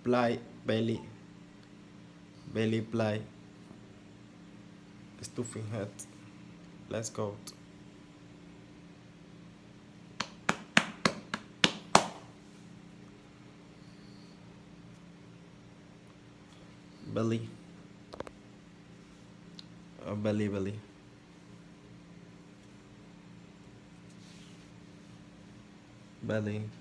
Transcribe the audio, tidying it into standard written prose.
Ply, belly, belly, ply, stuffing head. Let's go. Belly, belly, belly, belly.